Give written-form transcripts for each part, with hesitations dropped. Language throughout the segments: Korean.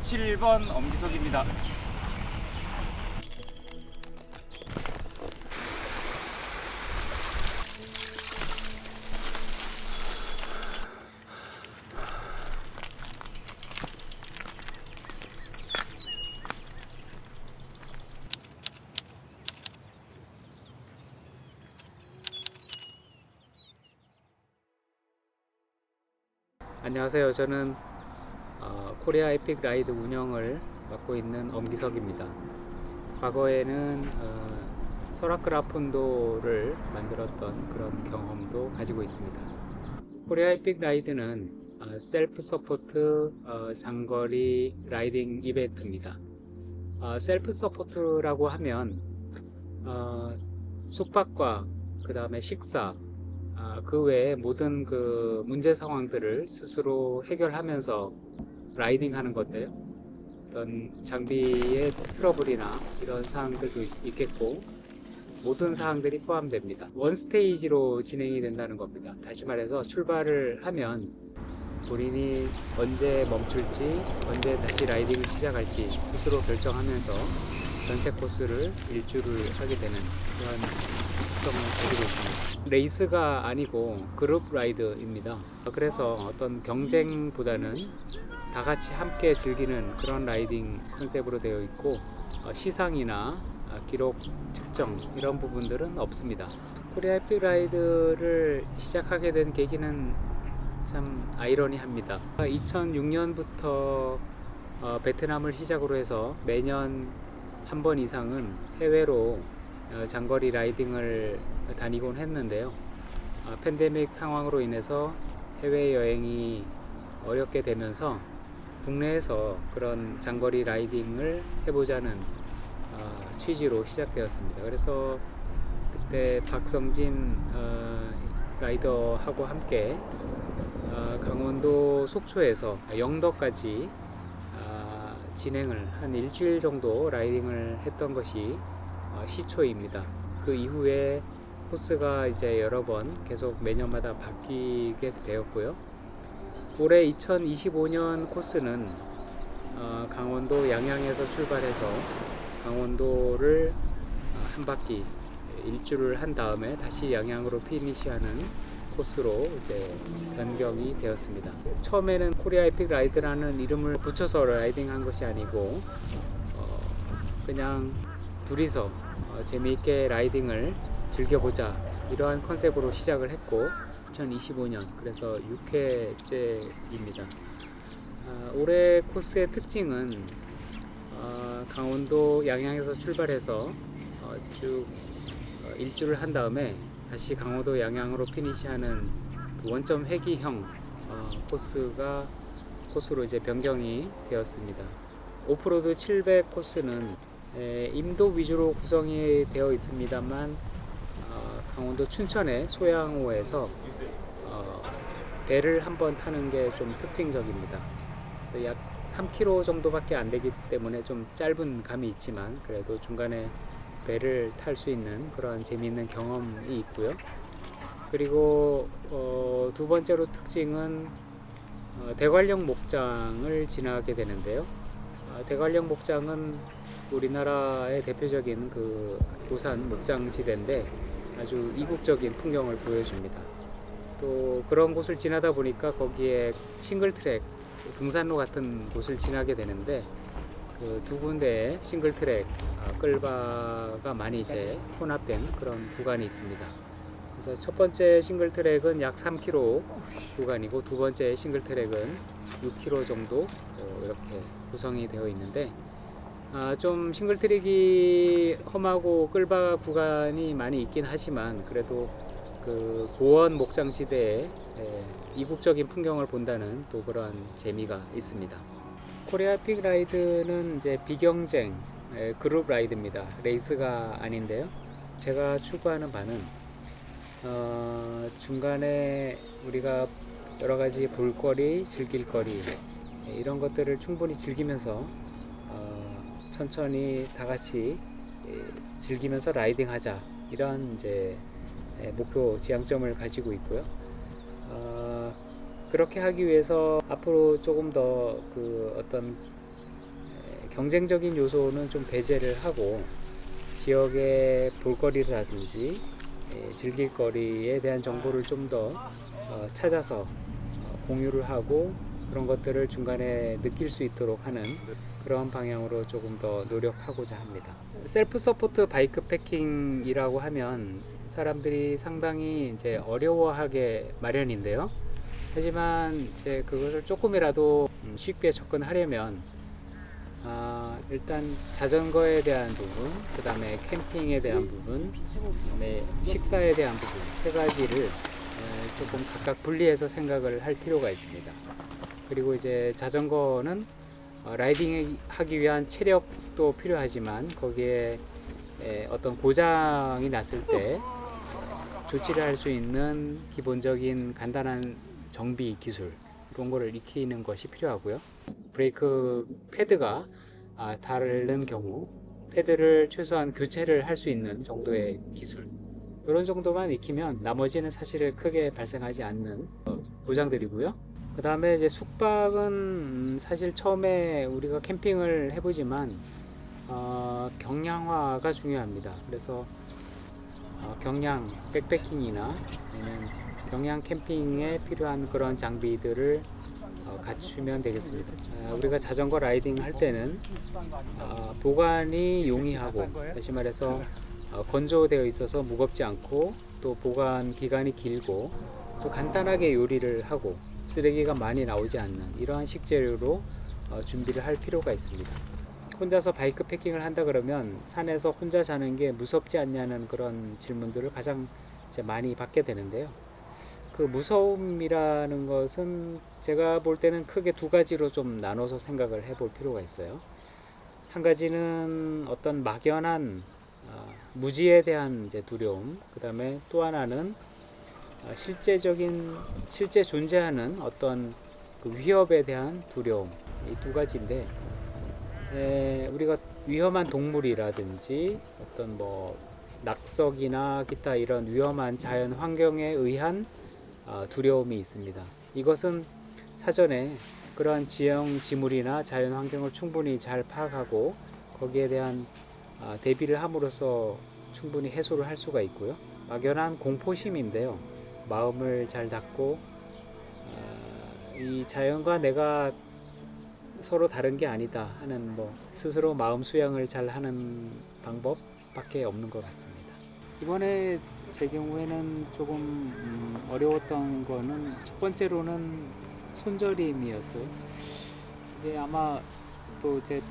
17번 엄기석입니다. 안녕하세요. 저는 코리아 에픽 라이드 운영을 맡고 있는 엄기석입니다. 과거에는 설악그라폰도를 만들었던 그런 경험도 가지고 있습니다. 코리아 에픽 라이드는 셀프 서포트 장거리 라이딩 이벤트입니다. 셀프 서포트라고 하면 숙박과 그 다음에 식사, 그 외에 모든 그 문제 상황들을 스스로 해결하면서 라이딩 하는 건데요. 어떤 장비의 트러블이나 이런 사항들도 있겠고, 모든 사항들이 포함됩니다. 원 스테이지로 진행이 된다는 겁니다. 다시 말해서 출발을 하면 본인이 언제 멈출지, 언제 다시 라이딩을 시작할지 스스로 결정하면서 전체 코스를 일주를 하게 되는 그런 특성을 가지고 있습니다. 레이스가 아니고 그룹 라이드입니다. 그래서 어떤 경쟁보다는 다 같이 함께 즐기는 그런 라이딩 컨셉으로 되어 있고, 시상이나 기록 측정 이런 부분들은 없습니다. 코리아 에픽 라이드를 시작하게 된 계기는 참 아이러니합니다. 2006년부터 베트남을 시작으로 해서 매년 한 번 이상은 해외로 장거리 라이딩을 다니곤 했는데요. 팬데믹 상황으로 인해서 해외여행이 어렵게 되면서 국내에서 그런 장거리 라이딩을 해보자는 취지로 시작되었습니다. 그래서 그때 박성진 라이더하고 함께 강원도 속초에서 영덕까지 진행을 한 일주일 정도 라이딩을 했던 것이 시초입니다. 그 이후에 코스가 이제 여러 번 계속 매년마다 바뀌게 되었고요. 올해 2025년 코스는 강원도 양양에서 출발해서 강원도를 한 바퀴 일주를 한 다음에 다시 양양으로 피니시하는 코스로 이제 변경이 되었습니다. 처음에는 코리아 에픽 라이드라는 이름을 붙여서 라이딩한 것이 아니고 그냥 둘이서 재미있게 라이딩을 즐겨보자 이러한 컨셉으로 시작을 했고 2025년 그래서 6회째입니다. 올해 코스의 특징은 강원도 양양에서 출발해서 쭉 일주를 한 다음에 다시 강원도 양양으로 피니시하는 원점 회기형 코스로 이제 변경이 되었습니다. 오프로드 700 코스는 임도 위주로 구성이 되어 있습니다만 강원도 춘천의 소양호에서 배를 한번 타는 게 좀 특징적입니다. 그래서 약 3km 정도밖에 안 되기 때문에 좀 짧은 감이 있지만 그래도 중간에 배를 탈 수 있는 그런 재미있는 경험이 있고요. 그리고 두 번째로 특징은 대관령 목장을 지나게 되는데요. 대관령 목장은 우리나라의 대표적인 그 고산 목장지대인데 아주 이국적인 풍경을 보여줍니다. 또 그런 곳을 지나다 보니까 거기에 싱글트랙 등산로 같은 곳을 지나게 되는데 그 두 군데의 싱글트랙 끌바가 많이 이제 혼합된 그런 구간이 있습니다. 그래서 첫 번째 싱글트랙은 약 3km 구간이고 두 번째 싱글트랙은 6km 정도 이렇게 구성이 되어 있는데 좀 싱글트랙이 험하고 끌바 구간이 많이 있긴 하지만 그래도 그 고원 목장시대의 이국적인 풍경을 본다는 또 그런 재미가 있습니다. 코리아 에픽 라이드는 이제 비경쟁 그룹 라이드입니다. 레이스가 아닌데요. 제가 추구하는 바는 중간에 우리가 여러 가지 볼거리, 즐길거리 이런 것들을 충분히 즐기면서 천천히 다 같이 즐기면서 라이딩하자 이런 이제 목표 지향점을 가지고 있고요. 그렇게 하기 위해서 앞으로 조금 더 그 어떤 경쟁적인 요소는 좀 배제를 하고 지역의 볼거리라든지 즐길 거리에 대한 정보를 좀 더 찾아서 공유를 하고 그런 것들을 중간에 느낄 수 있도록 하는 그런 방향으로 조금 더 노력하고자 합니다. 셀프 서포트 바이크 패킹이라고 하면 사람들이 상당히 이제 어려워하게 마련인데요. 하지만 이제 그것을 조금이라도 쉽게 접근하려면 일단 자전거에 대한 부분, 그 다음에 캠핑에 대한 부분, 그다음에 식사에 대한 부분 세 가지를 조금 각각 분리해서 생각을 할 필요가 있습니다. 그리고 이제 자전거는 라이딩 하기 위한 체력도 필요하지만 거기에 어떤 고장이 났을 때 조치를 할 수 있는 기본적인 간단한 정비 기술 이런 거를 익히는 것이 필요하고요. 브레이크 패드가 다른 경우 패드를 최소한 교체를 할 수 있는 정도의 기술 이런 정도만 익히면 나머지는 사실 크게 발생하지 않는 고장들이고요. 그 다음에 이제 숙박은 사실 처음에 우리가 캠핑을 해보지만 경량화가 중요합니다. 그래서 경량 백패킹이나 아니면 경량 캠핑에 필요한 그런 장비들을 갖추면 되겠습니다. 우리가 자전거 라이딩 할 때는 보관이 용이하고 다시 말해서 건조되어 있어서 무겁지 않고 또 보관 기간이 길고 또 간단하게 요리를 하고 쓰레기가 많이 나오지 않는 이러한 식재료로 준비를 할 필요가 있습니다. 혼자서 바이크 패킹을 한다 그러면 산에서 혼자 자는 게 무섭지 않냐는 그런 질문들을 가장 이제 많이 받게 되는데요. 그 무서움이라는 것은 제가 볼 때는 크게 두 가지로 좀 나눠서 생각을 해볼 필요가 있어요. 한 가지는 어떤 막연한 무지에 대한 이제 두려움, 그 다음에 또 하나는 실제 존재하는 어떤 그 위협에 대한 두려움, 이 두 가지인데 우리가 위험한 동물이라든지 어떤 뭐 낙석이나 기타 이런 위험한 자연 환경에 의한 두려움이 있습니다. 이것은 사전에 그러한 지형 지물이나 자연 환경을 충분히 잘 파악하고 거기에 대한 대비를 함으로써 충분히 해소를 할 수가 있고요. 막연한 공포심인데요. 마음을 잘 닫고 이 자연과 내가 서로 다른 게 아니다 하는 뭐 스스로 마음 수양을 잘 하는 방법밖에 없는 것 같습니다. 이번에 제 경우에는 조금 어려웠던 거는 첫 번째로는 손저림이었어요. 이게 아마 또 제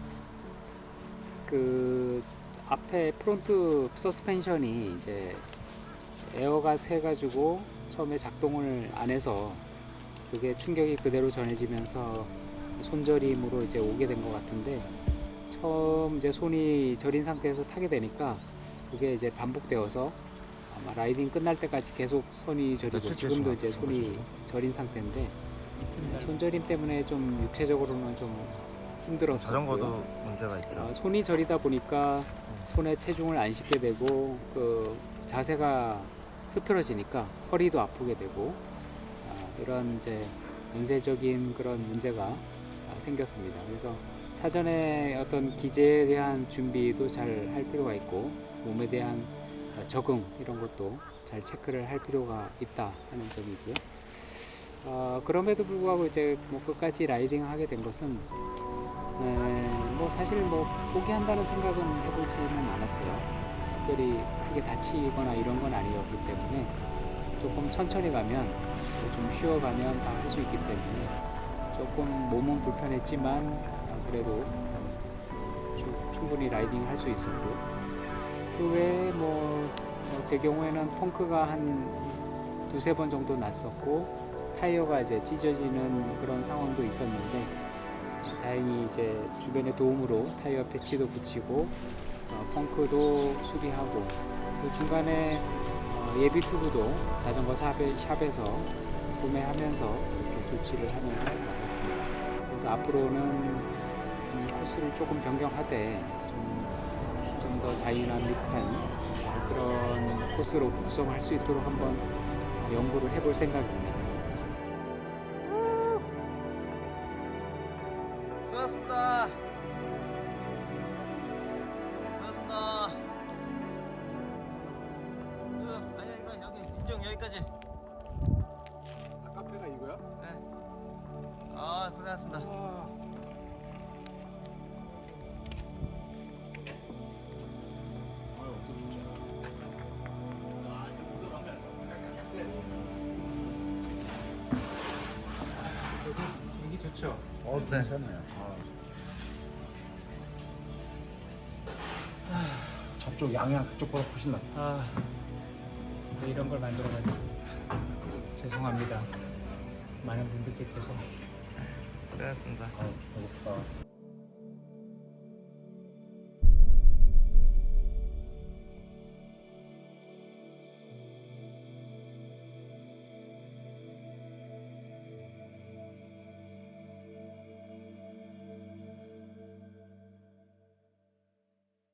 그 앞에 프론트 서스펜션이 이제 에어가 새가지고 처음에 작동을 안 해서 그게 충격이 그대로 전해지면서 손저림으로 이제 오게 된 것 같은데 처음 이제 손이 저린 상태에서 타게 되니까 그게 이제 반복되어서 아마 라이딩 끝날 때까지 계속 손이 저리고 지금도 이제 손이 저린 상태인데 손저림 때문에 좀 육체적으로는 좀 힘들었어요. 자전거도 문제가 있죠. 손이 저리다 보니까 손에 체중을 안 싣게 되고 그 자세가 흐트러지니까 허리도 아프게 되고 이런 이제 연쇄적인 그런 문제가 생겼습니다. 그래서 사전에 어떤 기제에 대한 준비도 잘 할 필요가 있고 몸에 대한 적응 이런 것도 잘 체크를 할 필요가 있다 하는 점이고요. 그럼에도 불구하고 이제 뭐 끝까지 라이딩 하게 된 것은 뭐 사실 뭐 포기한다는 생각은 해보지는 않았어요. 특별히 크게 다치거나 이런 건 아니었기 때문에 조금 천천히 가면 좀 쉬어가면 다 할 수 있기 때문에 조금 몸은 불편했지만 그래도 충분히 라이딩 할 수 있었고 그 외에 뭐 제 경우에는 펑크가 한 두세 번 정도 났었고 타이어가 이제 찢어지는 그런 상황도 있었는데 다행히 이제 주변의 도움으로 타이어 패치도 붙이고 펑크도 수리하고 그 중간에 예비 튜브도 자전거 샵에서 구매하면서 이렇게 조치를 하는 것 같습니다. 그래서 앞으로는 코스를 조금 변경하되 좀 더 다이나믹한 그런 코스로 구성할 수 있도록 한번 연구를 해볼 생각입니다. 수고하셨습니다. 여기까지. 아, 카페가 이거야? 네. 아, 고생하셨습니다. 여기 좋죠? 어, 네. 괜찮네요. 저쪽 양양 그쪽보다 훨씬 낫다. 뭐 이런 걸 만들어가지고 죄송합니다. 많은 분들께 죄송합니다. 고생하셨습니다. 배고프다.